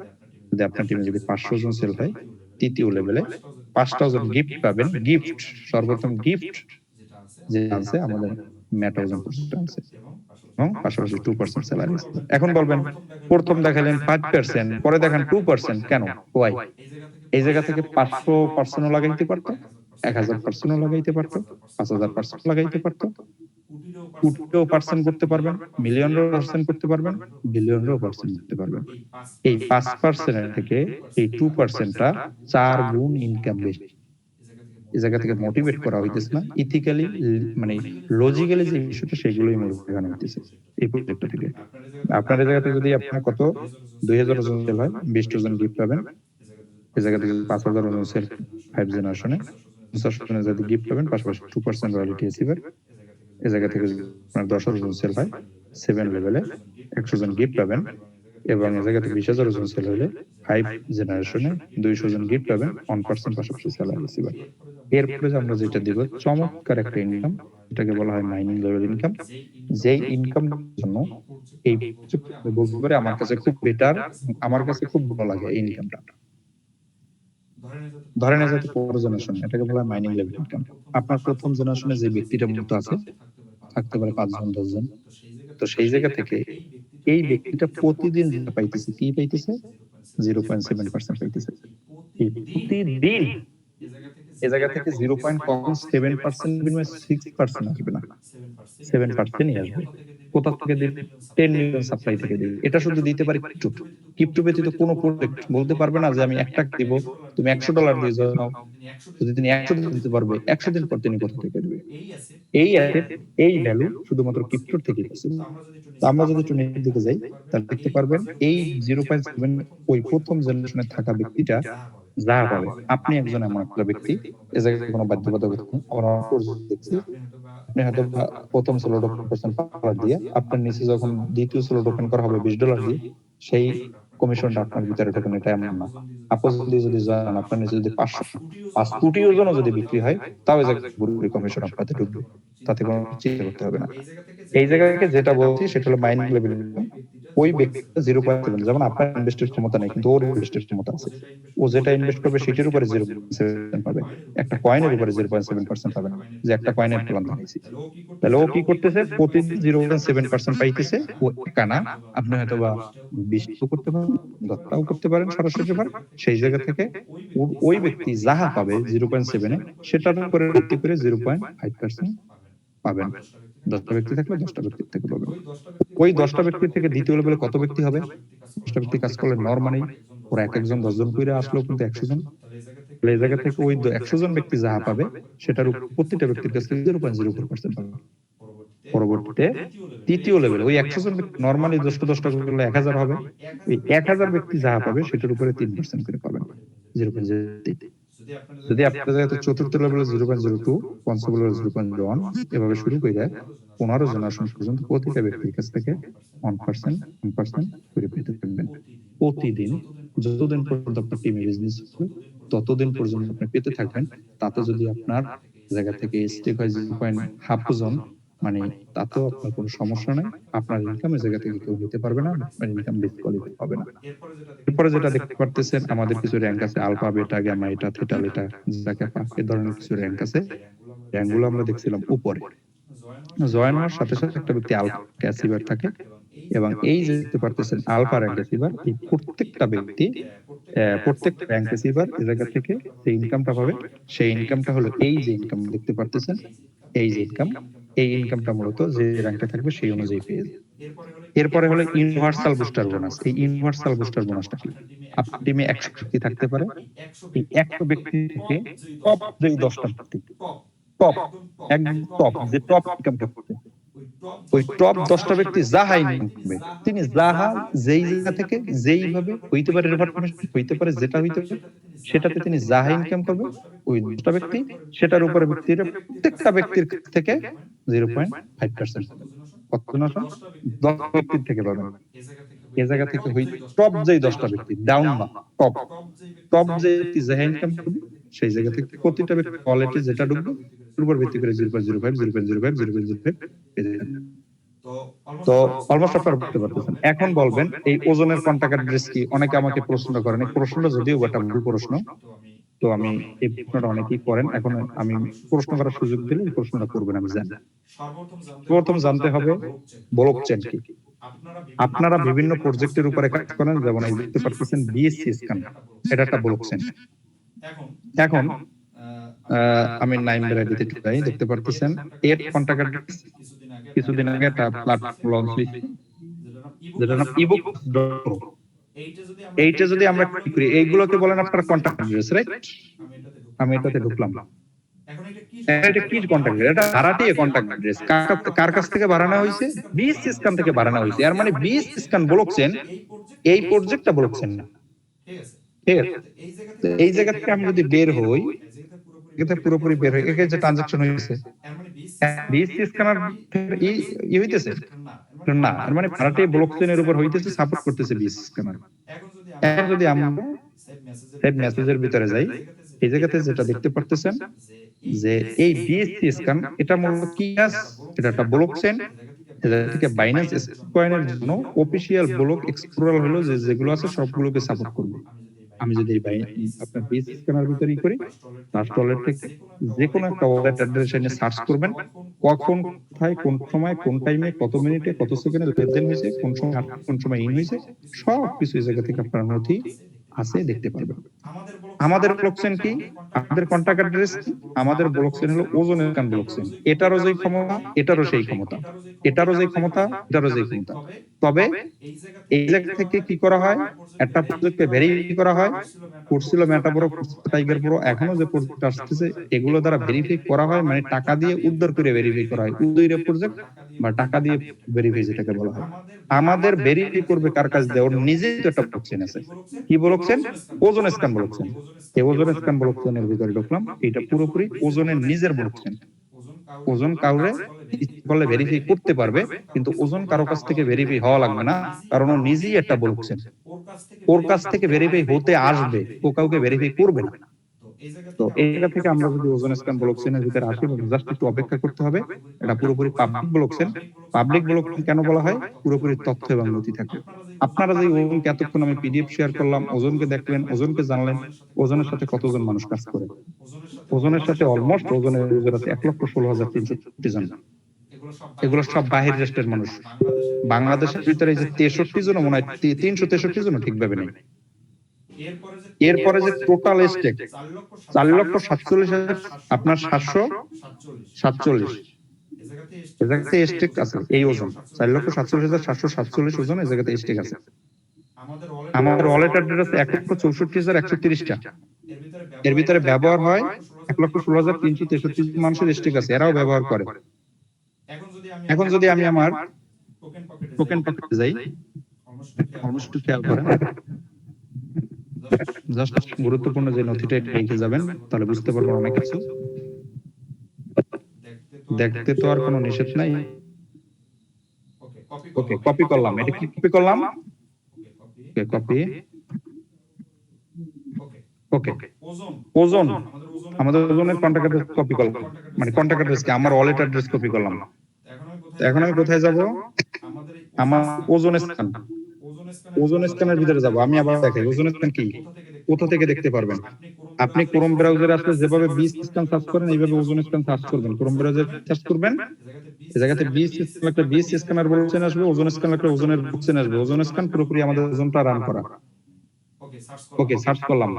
যদি আপনার টিমে যদি 500 জন সেল হয় তৃতীয় লেভেলে 5000 গিফট পাবেন। গিফট সর্বপ্রথম গিফট যে আছে আমাদের মেটাওজন প্রসেসটা আছে এবং পাশাপাশি 2% স্যালারি। এখন বলবেন প্রথম দেখালেন 5%, পরে দেখান 2%, কেন? ওয়াই? এই জায়গা থেকে 500% লাগাইতে পারতো, 1000% লাগাইতে পারতো, 5000% লাগাইতে পারতো, কোটিও পার্সেন্ট করতে পারবেন, মিলিয়নেরও পার্সেন্ট করতে পারবেন, বিলিয়নেরও পার্সেন্ট করতে পারবেন। এই 5% থেকে এই 2%টা 4 গুণ ইনকাম বেশি। এই জায়গা থেকে মোটিভেট করা হইতেছে না, ইথিক্যালি মানে লজিক্যালি যে বিষয়টা সেগুলোই মূলত দেখানো হইতেছে এই প্রজেক্টটা থেকে। আপনার এই জায়গাতে যদি আপনার কত 2000 জন সেল হয় 20 জন গিফট পাবেন। এই জায়গা থেকে 5000 জন সেল 5 জেনারেশনে 50 জনের যদি গিফট পাবেন, পাশাপাশি 2% রয়্যালটি আসবে। এই জায়গা থেকে আপনার 10,000 জন সেল হয় 7 লেভেলে 100 জন গিফট পাবেন এবং এই জায়গা থেকে 20,000 জন সেল হলে 5 জেনারেশনে 200 জন গিফট পাবেন, 1% পাশাপাশি স্যালারি আসবে। এরপরে আমরা যেটা দিব চমৎকার একটা ইনকাম, এটাকে বলা হয় মাইনিং লেভেল ইনকাম। যেই ইনকাম জন্য এই বলতে পারে আমার কাছে খুব বেটার, আমার কাছে খুব ভালো লাগে এই ইনকামটা। ধরেন এই যে পর জেনারেশন, এটাকে বলা হয় মাইনিং লেভেল ইনকাম। আপনার প্রথম জেনারেশনে যে ব্যক্তিটা মতো আছে, থাকতে পারে 5 জন 10 জন, তো সেই জায়গা থেকে এই ব্যক্তিটা প্রতিদিন যেটা পাইতেছে, কি পাইতেছে? 0.7% পাইতেছে। এই প্রতিদিন এই জায়গা থেকে 0.7% বিনিময়ে 6% আসবে না, 7%ই আসবে। কোথা থেকে দিবে? 10 মিলিয়ন সাপ্লাই থেকে দিবে। এটা শুধু দিতে পারে ক্রিপ্টো। ক্রিপ্টো ব্যতীত কোনো প্রজেক্ট বলতে পারবে না যে আমি $1 দিব, তুমি $100 দিয়ে যাও। যদি তিনি 100 দিন দিতে পারবে, 100 দিন পর তিনি কোথা থেকে দিবে? এই অ্যাসেট, এই ভ্যালু শুধুমাত্র ক্রিপ্টোর থেকে পসিবল। তো আমরা যদি একটু নিচের দিকে যাই, তাহলে দেখতে পারবেন এই 0.7 ওই প্রথম জেনারেশনে থাকা ব্যক্তিটা যা পাবে। আপনি একজন এমন একটা ব্যক্তি, এ জায়গায় কোনো বাধ্যবাধকতা নেই। আমরা দেখছি আপনি হয়তো প্রথম স্লট ওপেন করছেন $5 দিয়ে, আপনার নিচে যখন দ্বিতীয় স্লট ওপেন করা হবে $20 দিয়ে, সেই কমিশনটা আপনার ভিতরে ঢোকেন, এটা এমন না। আপনি যদি জানেন আপনার নিচে যদি 5 কোটি ওজনও যদি বিক্রি হয়, তাও এই জায়গায় পুরোপুরি কমিশন আপনাদের ঢুকবে, তাতে কোনো চিন্তা করতে হবে না। এই জায়গা থেকে যেটা বলছি সেটা হলো মাইনিং লেভেল। ওই ব্যক্তিটা 0.7, যেমন আপনার ইনভেস্টের ক্ষমতা নেই কিন্তু ওর ইনভেস্টের ক্ষমতা আছে, ও যেটা ইনভেস্ট করবে সেটার উপরে 0.7 পাবে, একটা কয়েনের উপরে 0.7% পাবে না, যে একটা কয়েনের প্ল্যান বানাইছি। তাহলে ও কি করতেছে? প্রতিদিন 0.7% পাইতেছে। ও একা না, আপনি হয়তো বা 20 করতে পারেন, 10টাও করতে পারেন সরাসরি পারেন। সেই জায়গা থেকে ওই ব্যক্তি যাহা পাবে 0.7 এ, সেটার উপরে ভিত্তি করে 0.5% পাবেন। 10টা ব্যক্তি থাকলে 10টা ব্যক্তির থেকে পাবেন। ওই 10টা ব্যক্তির থেকে দ্বিতীয় লেভেলে কত ব্যক্তি হবে? 10টা ব্যক্তি কাজ করলে নরমালি ওরা এক একজন 10 জন করে আসলেও কিন্তু 100 জন। তাহলে এই জায়গা থেকে ওই 100 জন ব্যক্তি যাহা পাবে সেটার উপর প্রত্যেকটা ব্যক্তির কাছ থেকে 0.04% পাবে। পরবর্তীতে তৃতীয় লেভেলে ওই 100 জন ব্যক্তি নরমালি 10টা করলে 1000 হবে। এই 1000 ব্যক্তি যাহা পাবে সেটার উপরে 3% করে পাবেন, 0.03। যদি আপনাদের জায়গাতে চতুর্থ লেভেলে 0.02, পঞ্চম লেভেলে 0.01, এভাবে শুরু করে 15 জেনারেশন পর্যন্ত প্রতিটা ব্যক্তির কাছ থেকে 1% করে পেতে থাকবেন প্রতিদিন। যতদিন পর্যন্ত আপনার টিমে বিজনেস হবে ততদিন পর্যন্ত আপনি পেতে থাকবেন। তাতে যদি আপনার জায়গা থেকে স্টেক হয় 0.5 জন, মানে তাতেও আপনার কোনো সমস্যা নাই। আপনার ইনকামের জায়গা থেকে কেউ নিতে পারবে না, আপনার ইনকাম ডিসকোয়ালিফাই হবে না। এরপরে যেটা দেখতে পারতেছেন, আমাদের কিছু র্যাঙ্ক আছে, আলফা, বেটা, গামা, এটা, থিটা, লেটা, জিটা, ক্যাপা, এই ধরনের কিছু র্যাঙ্ক আছে। র্যাঙ্কগুলো আমরা দেখছিলাম উপরে। জয়েন হওয়ার সাথে সাথে একটা ব্যক্তি আলফা অ্যাচিভার থাকে, এবং এই যে দেখতে পারতেছেন আলফা র্যাঙ্ক অ্যাচিভার, এই প্রত্যেকটা ব্যক্তি প্রত্যেক র্যাঙ্ক অ্যাচিভার এই জায়গা থেকে যে ইনকামটা পাবে, সেই ইনকামটা হলো এই যে ইনকাম দেখতে পারতেছেন, এই যে ইনকাম, এই ইনকামটা মূলত যে র্যাঙ্কে থাকবে সেই অনুযায়ী পেয়ে যাবে। এরপরে হলো ইউনিভার্সাল বুস্টার বোনাস। এই ইউনিভার্সাল বুস্টার বোনাসটা কি? আপনার টিমে 100 ব্যক্তি থাকতে পারে, এই 100 ব্যক্তি থেকে টপ যে 10টা ব্যক্তি, টপ, একদম টপ, যে টপ ইনকাম করতে, ওই টপ 10টা ব্যক্তি যাহা ইনকাম করবে, তিনি যাহা যেই জায়গা থেকে যেইভাবে হইতে পারে, রেফারেন্স হইতে পারে, যেটা হইতে পারে সেটাতে তিনি যাহা ইনকাম করবে, ওই 10টা ব্যক্তি সেটার উপরে ব্যক্তির প্রত্যেকটা ব্যক্তির থেকে 0.5%, কত না 10 ব্যক্তির থেকে পাবেন। এ জায়গা থেকে হই টপ যেই 10টা ব্যক্তি, ডাউন না, টপ, টপ যে ব্যক্তি যাহা ইনকাম করবে সেই জায়গা থেকে প্রতিটা ব্যক্তি কোয়ালিটি যেটা ঢুকবে এর উপর ভিত্তি করে 0.05 0.05 0.05 পেয়ে যাবেন। তো অলমোস্ট আপনারা বুঝতে পারতেছেন। এখন বলবেন এই ওজনের কন্টাক্ট অ্যাড্রেস কি? অনেকে আমাকে প্রশ্ন করেন, এই প্রশ্নটা যদিও একটা ভুল প্রশ্ন, তো আমি এই প্রশ্নটা অনেকেই করেন, এখন আমি প্রশ্ন করার সুযোগ দিলে এই প্রশ্নটা করবেন, আমি জানি। প্রথম জানতে হবে ব্লকচেন কি। আপনারা বিভিন্ন প্রজেক্টের উপরে কাজ করেন, যেমন এই দেখতে পারতেছেন বিএসসি স্ক্যান, এটা একটা ব্লকচেন। এখন আমি নাইম ভ্যারাইটিতে যাই, দেখতে পারতেছেন এর কন্টাক্ট অ্যাড্রেস কিছুদিন আগে একটা প্ল্যাটফর্ম লঞ্চ হয়েছে, যেটা নাম ইবুক। এইটা যদি আমরা ক্লিক করি, এইগুলোকে বলেন আপনার কন্টাক্ট অ্যাড্রেস, রাইট? আমি এটাতে ঢুকলাম। এটা কি কন্টাক্ট অ্যাড্রেস? এটা ভাড়াটিয়া কন্টাক্ট অ্যাড্রেস। কার কাছ থেকে বানানো হয়েছে? বিএসসি স্ক্যান থেকে বানানো হয়েছে। এর মানে বিএসসি স্ক্যান ব্লকচেন, এই প্রজেক্টটা ব্লকচেন না, ঠিক আছে? তো এই জায়গা থেকে আমি যদি বের হই, এটা পুরোপুরি বের হই, একে যে ট্রানজাকশন হয়েছে বিএসসি স্ক্যানার ই হইতেছে না, এর মানে ভাড়াটিয়া ব্লকচেনের উপর হইতেছে, সাপোর্ট করতেছে বিএসসি স্ক্যানার। এখন যদি আমরা সেভ মেসেজের ভিতরে যাই, এই জায়গাতে যেটা দেখতে পারতেছেন যে এই বিএসসি স্ক্যান, এটা মূলত কি কাজ? এটা একটা ব্লকচেন, এটা থেকে বাইন্যান্স কয়েনের জন্য অফিশিয়াল ব্লক এক্সপ্লোরার হলো যেগুলো আছে সবগুলোকে সাপোর্ট করবে। আমি যদি আপনার বেস স্ক্যানার ভিতরেই করি, সার্চ টলের থেকে যে কোনো একটা ওয়ালেট অ্যাড্রেস এনে সার্চ করবেন, কখন কোথায় কোন সময় কোন টাইমে কত মিনিটে কত সেকেন্ডে লেনদেন হয়েছে, কোন সময় out, কোন সময় ইন হয়েছে, সব কিছু এই জায়গা থেকে আপনার নথি আছে দেখতে পারবেন। আমাদের ব্লকচেন কি? আমাদের কন্টাক্ট অ্যাড্রেস কি? আমাদের ব্লকচেন হলো ওজন স্ক্যান ব্লকচেন। এটারও যে ক্ষমতা, এটারও সেই ক্ষমতা, এটারও যে ক্ষমতা, এটারও যে ক্ষমতা। তবে এই জায়গা থেকে কি করা হয়, একটা প্রজেক্টকে ভেরিফাই করা হয়, করছিল মেটাবড়, টাইগার প্রো, এখনো যে প্রজেক্ট আসতেছে এগুলো দ্বারা ভেরিফাই করা হয়, মানে টাকা দিয়ে উদ্ধার করে ভেরিফাই করা হয়, উদ্ধারের প্রজেক্ট বা টাকা দিয়ে ভেরিফাই যেটাকে বলা হয়। আমাদের ভেরিফাই করবে কার কাছ দিয়ে? ওর নিজে তো একটা ব্লকচেন আছে। কি ব্লকচেন? ওজন স্ক্যান ব্লকচেন। এই ওজন স্ক্যান ব্লকচেনের ভিতরে ঢুকলাম, এটা পুরোপুরি ওজনের নিজের ব্লকচেন। ওজন কাউরে বলে ভেরিফাই করতে পারবে, কিন্তু ওজন কারো কাছ থেকে ভেরিফাই হওয়া লাগবে না, কারণ ও নিজেই একটা ব্লকচেন। ওর কাছ থেকে ভেরিফাই হতে আসবে, ও কাউকে ভেরিফাই করবে না। তো এই জায়গা থেকে আমরা যদি ওজন স্ক্যান ব্লকচেনের ভিতরে আসি, জাস্ট একটু অপেক্ষা করতে হবে। এটা পুরোপুরি পাবলিক ব্লকচেন। পাবলিক ব্লকচেন কেন বলা হয়? পুরোপুরি তথ্য এবং নথি থাকে। আপনারা যে ওজনকে এতক্ষণ আমি পিডিএফ শেয়ার করলাম, ওজনকে দেখলেন, ওজনকে জানলেন, ওজনের সাথে কতজন মানুষ কাজ করে? ওজনের সাথে অলমোস্ট ওজনের ইউজার আছে 1,16,360 জন। এগুলো সব বাহির রাষ্ট্রের মানুষ। বাংলাদেশের ভিতরে এই যে 63 জন, মনে হয় 363 জন, ঠিকভাবে নেই। এরপরে যে টোটাল স্টেক 4,47,000 আপনার 747, এ জায়গাতে স্টেক আছে এই ওজন 4,47,747 ওজন, এ জায়গাতে স্টেক আছে। আমাদের ওয়ালেট অ্যাড্রেস 1,64,130টা। এর ভিতরে ব্যবহার হয় 1,16,363 মানুষের স্টেক আছে, এরাও ব্যবহার করে। এখন যদি আমি আমার টোকেন পকেটে যাই, অলমোস্ট খেয়াল করেন, জাস্ট গুরুত্বপূর্ণ যে নথিটা এটা লিখে যাবেন, তাহলে বুঝতে পারবেন অনেক কিছু। দেখতে তো আর কোনো নিষেধ নাই। ওকে, কপি করলাম, এটা কি কপি করলাম? ওকে, কপি। ওকে, ওজন, আমাদের ওজনের কন্টাক্ট অ্যাড্রেস কপি করলাম, মানে কন্টাক্ট অ্যাড্রেস কি আমার ওয়ালেট অ্যাড্রেস কপি করলাম। এখন আমি কোথায় যাব? আমার ওজন স্ক্যান, ওজন স্ক্যানের ভিতরে যাব। আমি আবার দেখাই ওজন স্ক্যান কি, কোথা থেকে দেখতে পারবেন। আপনি ক্রোম ব্রাউজারে আসলে যেভাবে বিস স্ক্যান সার্চ করেন, এইভাবে ওজন স্ক্যান সার্চ করবেন। ক্রোম ব্রাউজারে সার্চ করবেন, এই জায়গাতে বিস স্ক্যান একটা বিস স্ক্যানার ব্লকচেন আসবে, ওজন স্ক্যান একটা ওজনের ব্লকচেন আসবে। ওজন স্ক্যান পুরোপুরি আমাদের ওজনটা রান করা। ওকে, সার্চ করলাম।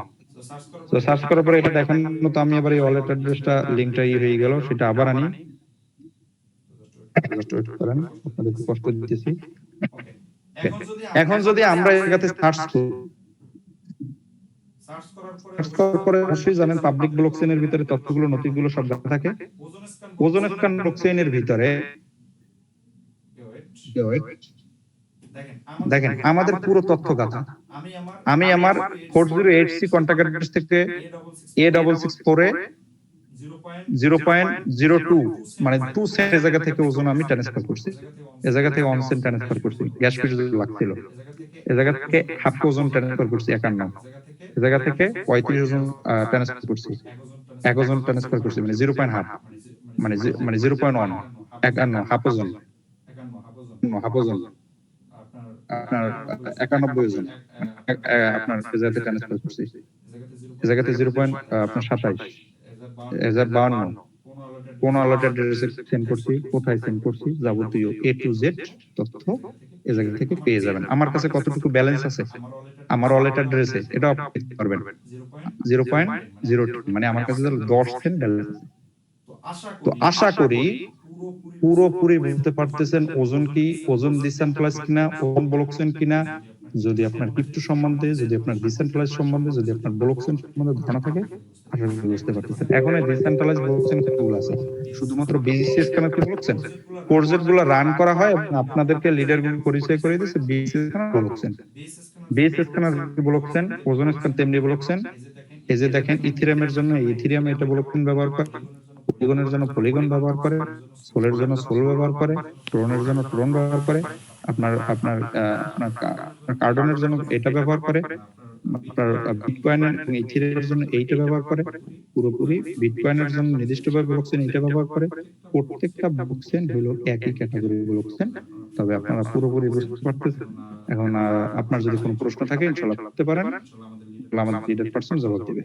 তো সার্চ করার পরে এটা দেখার মতো আমি আবার এই ওয়ালেট অ্যাড্রেসটা লিংকটা হয়ে গেল, সেটা আবার আনি। জাস্ট ওয়েট করেন, আপনাদের একটু কষ্ট দিতেছি। এখন যদি আমরা এই জায়গাতে সার্চ করি, সার্চ করার পরে অবশ্যই জানেন পাবলিক ব্লকচেনের ভিতরে তথ্যগুলো, নথিগুলো সব লেখা থাকে। ওজন স্ক্যান ব্লকচেনের ভিতরে দেখেন আমাদের পুরো তথ্য গাথা। আমি আমার 4080 কন্টাক্ট অ্যাড্রেস থেকে A664 এ 0.02 মানে 2 সেন্ট এ জায়গা থেকে ওজন আমি ট্রান্সফার করছি, এ জায়গা থেকে 1 সেন্ট ট্রান্সফার করছি, গ্যাস ফিস লাগছিল, এ জায়গা থেকে হাফ ওজন ট্রান্সফার করছি 51, এ জায়গা থেকে 35 ওজন ট্রান্সফার করছি, 1 ওজন ট্রান্সফার করছি, মানে 0.5, মানে 0.1, 51 হাফ ওজন, হাফ ওজন আপনার 91 ওজন, আপনার এ জায়গাতে ট্রান্সফার করছি, এ জায়গাতে 0.27, 52 কোন ওয়ালেট অ্যাড্রেসে সেন্ড করছি, কোথায় সেন্ড করছি, যাবতীয় A to Z তথ্য এই জায়গা থেকে পেয়ে যাবেন। আমার কাছে কতটুকু ব্যালেন্স আছে আমার ওয়ালেট অ্যাড্রেসে, এটা আপনি দেখতে পারবেন 0.02, মানে আমার কাছে 10 সেন্ট ব্যালেন্স আছে। তো আশা করি পুরোপুরি বুঝতে পারতেছেন ওজন কি, ওজন ডিসেন্ট্রালাইজ কিনা, ওজন ব্লকচেন কিনা। যদি আপনার ক্রিপ্টো সম্বন্ধে, যদি আপনার ডিসেন্ট্রালাইজ সম্বন্ধে, যদি আপনার ব্লকচেন সম্বন্ধে ধারণা থাকে, আশা করি বুঝতে পারতেছেন। এখন এই ডিসেন্ট্রালাইজ ব্লকচেন কতগুলো আছে? শুধুমাত্র বিএসসি স্ক্যানার কি ব্লকচেন প্রজেক্ট গুলো রান করা হয় এবং আপনাদেরকে লিডার গুলো পরিচয় করে দিয়েছে BSc scanner blockchain. BSc scanner blockchain, ওজন স্ক্যান তেমনি ব্লকচেন। এই যে দেখেন ইথিরিয়ামের জন্য ইথিরিয়াম এটা ব্লকচেন ব্যবহার করে, পলিগনের জন্য পলিগন ব্যবহার করে, সোলের জন্য সোল ব্যবহার করে, ট্রনের জন্য ট্রন ব্যবহার করে, আপনার আপনার আপনার কার্ডনের জন্য এটা ব্যবহার করে, আপনার বিটকয়েনের এবং ইথিরিয়ামের জন্য এইটা ব্যবহার করে, পুরোপুরি বিটকয়েনের জন্য নির্দিষ্টভাবে ব্লকচেন এইটা ব্যবহার করে। প্রত্যেকটা ব্লকচেন হলো একই ক্যাটাগরির ব্লকচেন। তবে আপনারা পুরোপুরি বুঝতে পারতেছেন। এখন আপনার যদি কোনো প্রশ্ন থাকে ইনশাআল্লাহ করতে পারেন। আমাদের লিডার পার্সন জবাব দিবে।